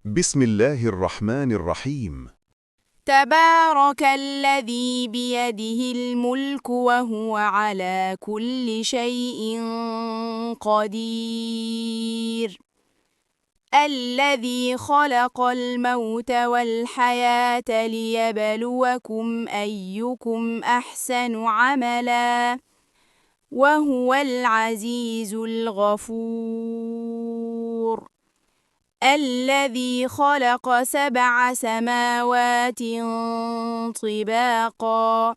بسم الله الرحمن الرحيم. تبارك الذي بيده الملك وهو على كل شيء قدير. الذي خلق الموت والحياة ليبلوكم أيكم أحسن عملا وهو العزيز الغفور. الذي خلق 7 سماوات طباقا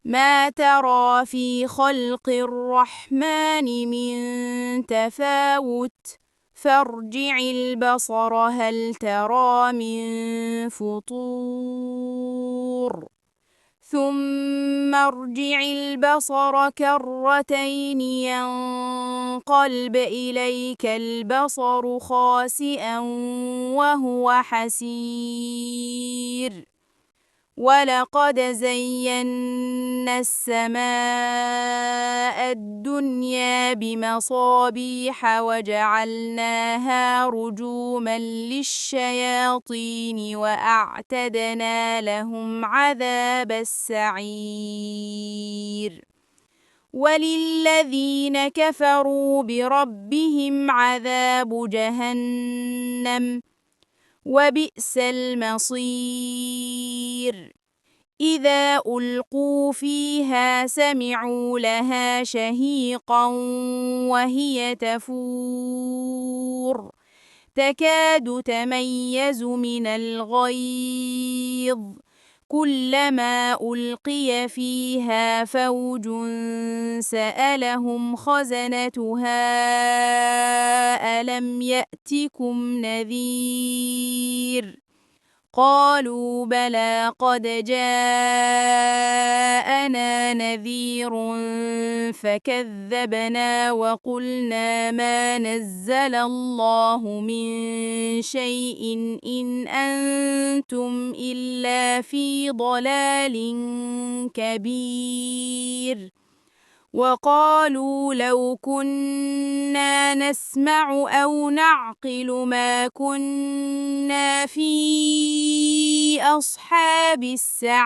ما ترى في خلق الرحمن من تفاوت فارجع البصر هل ترى من فطور ثم ارجع البصر كرتين ينقلب إليك البصر خاسئا وهو حسير. ولقد زينا السماء الدنيا بمصابيح وجعلناها رجوما للشياطين وأعتدنا لهم عذاب السعير. وللذين كفروا بربهم عذاب جهنم وبئس المصير. إذا ألقوا فيها سمعوا لها شهيقا وهي تفور تكاد تميز من الغيظ كلما ألقي فيها فوج سألهم خزنتها ألم يأتكم نذير قالوا بلى قد جاءنا نذير فكذبنا وقلنا ما نزل الله من شيء إن أنتم إلا في ضلال كبير. وقالوا لو كنا نسمع أو نعقل ما كنا في أصحاب السعير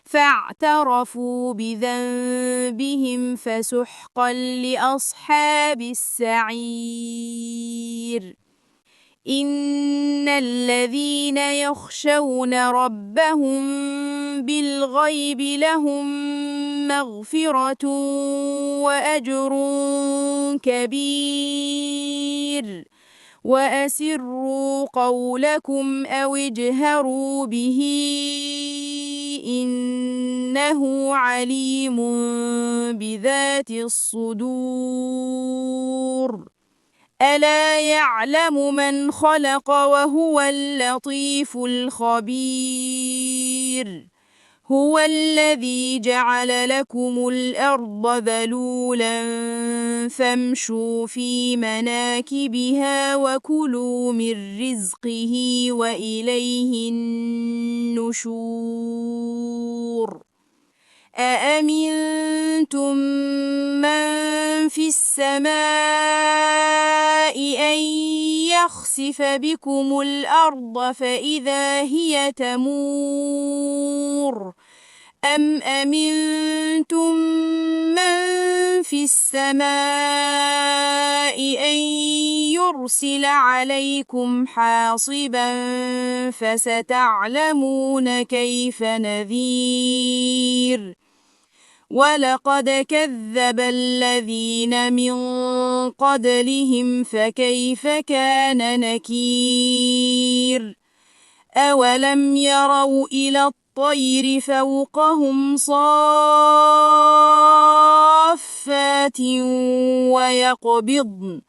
فاعترفوا بذنبهم فسحقا لأصحاب السعير. إن الذين يخشون ربهم بالغيب لهم مغفرة وأجر كبير. وأسروا قولكم أو اجهروا به إنه عليم بذات الصدور. ألا يعلم من خلق وهو اللطيف الخبير. هو الذي جعل لكم الأرض ذلولا فامشوا في مناكبها وكلوا من رزقه وإليه النشور. أأمنتم من في السماء أن يخسف بكم الأرض فإذا هي تمور أم أمنتم من في السماء أن يرسل عليكم حاصبا فستعلمون كيف نذير. ولقد كذب الذين من قبلهم فكيف كان نكير. أولم يروا إلى الطير فوقهم صافات ويقبضن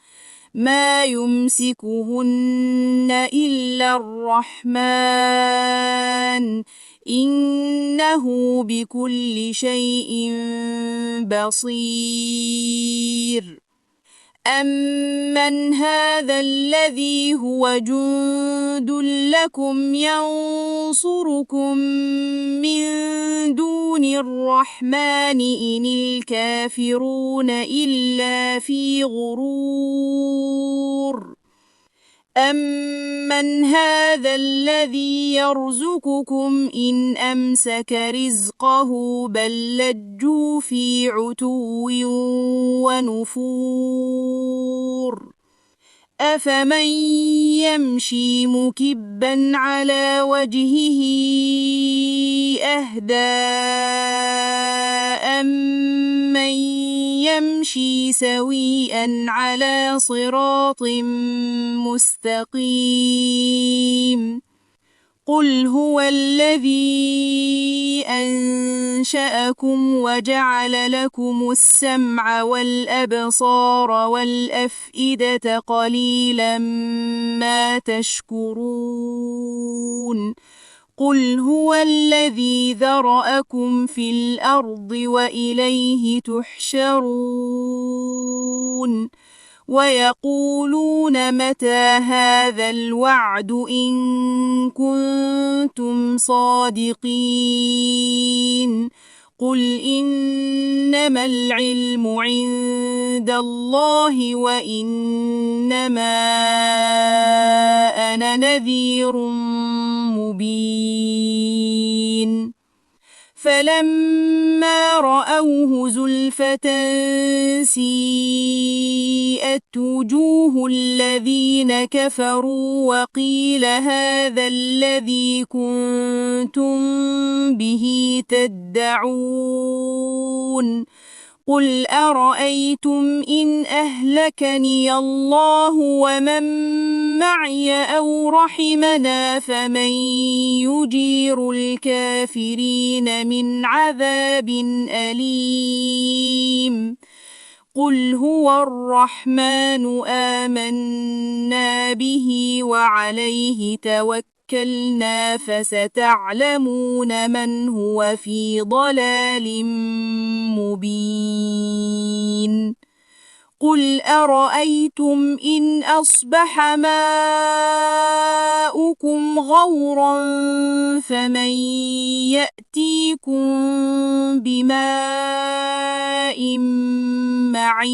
ما يمسكهن إلا الرحمن إنه بكل شيء بصير. أمن هذا الذي هو جند لكم ينصركم من دون الرحمن إن الكافرون إلا في غرور. أَمَّنْ هَذَا الَّذِي يَرْزُقُكُمْ إِنْ أَمْسَكَ رِزْقَهُ بَل لَّجُّوا فِي عُتُوٍّ وَنُفُورٍ أَفَمَن يَمْشِي مُكِبًّا عَلَى وَجْهِهِ أَهْدَىٰ أَمَّن يَمْشِي سَوِيًّا عَلَى صِرَاطٍ مُّسْتَقِيمٍ قُلْ هُوَ الَّذِي أَنشَأَكُمْ وَجَعَلَ لَكُمُ السَّمْعَ وَالْأَبْصَارَ وَالْأَفْئِدَةَ قَلِيلًا مَّا تَشْكُرُونَ قُلْ هُوَ الَّذِي ذَرَأَكُمْ فِي الْأَرْضِ وَإِلَيْهِ تُحْشَرُونَ وَيَقُولُونَ مَتَىٰ هَٰذَا الْوَعْدُ إِن كُنتُمْ صَادِقِينَ قُلْ إِنَّمَا الْعِلْمُ عِندَ اللَّهِ وَإِنَّمَا أَنَا نَذِيرٌ مُّبِينٌ فَلَمَّا رَأَوْهُ زُلْفَةً سِيئَتْ وُجُوهُ الَّذِينَ كَفَرُوا وَقِيلَ هَٰذَا الَّذِي كُنتُم بِهِ تَدَّعُونَ قُلْ أَرَأَيْتُمْ إِنْ أَهْلَكَنِيَ اللَّهُ وَمَن مَّعِيَ أَوْ رَحِمَنَا فَمَن يُجِيرُ الْكَافِرِينَ مِنْ عَذَابٍ أَلِيمٍ قُلْ هُوَ الرَّحْمَٰنُ آمَنَّا بِهِ وَعَلَيْهِ توكلنا فستعلمون من هو في ضلال مبين قل أرأيتم إن أصبح ماؤكم غورا فمن يأتيكم بماء معين